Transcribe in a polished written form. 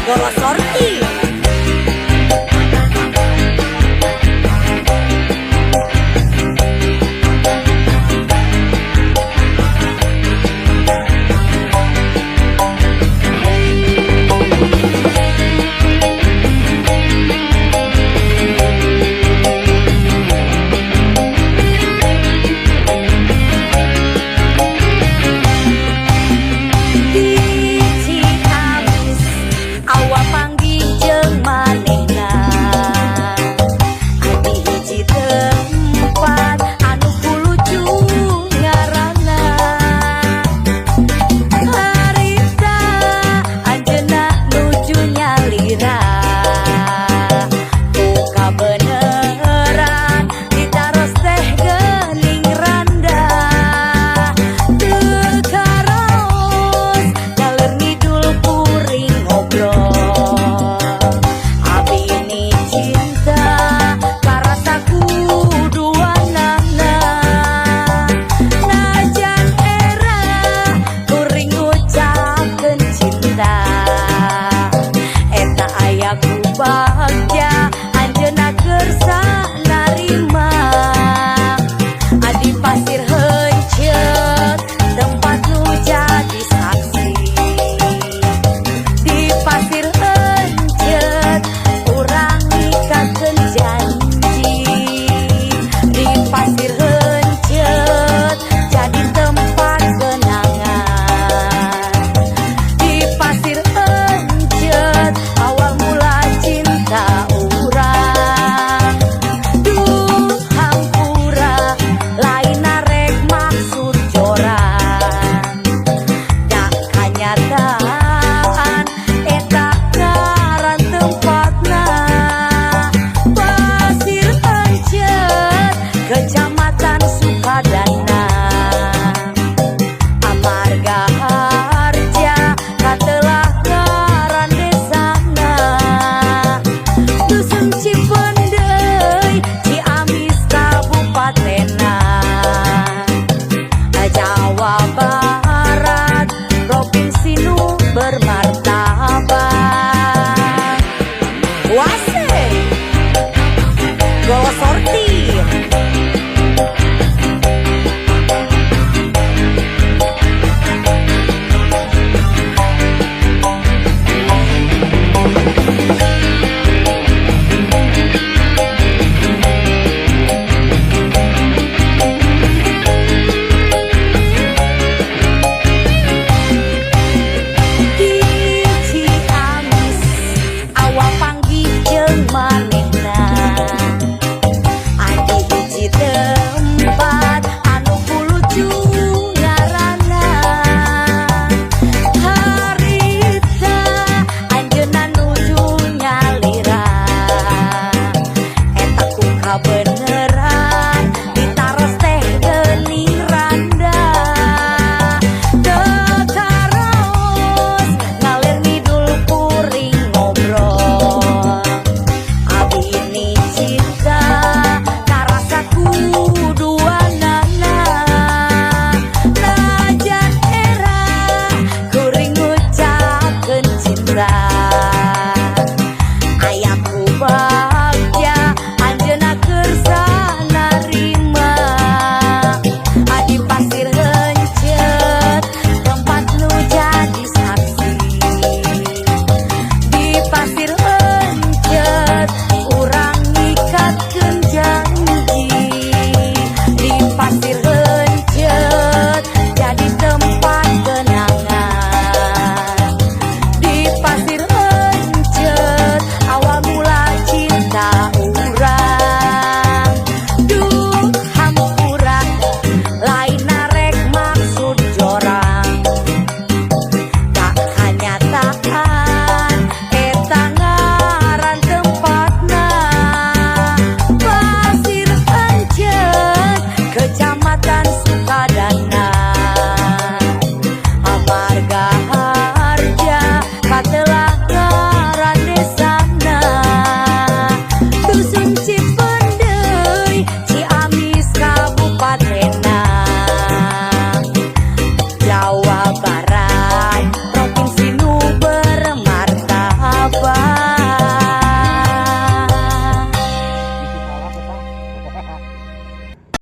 Golo Sorti. Bagja anjeunna kersa narima adi pasir heuncet tempat nu jadi saksi di pasir heuncet urang ngikakeun janji di pasir heuncet jadi tempat kenangan di pasir heuncet awal mula cinta urang duh hampura lain narek maksud jorang dak kanyataan eta ngaran tempatna pasir heuncet kecamatan Sukadana Amarga Harja katelah ngaran desana Dusun Cipendei Ciamis Kabupatena Jawa Barat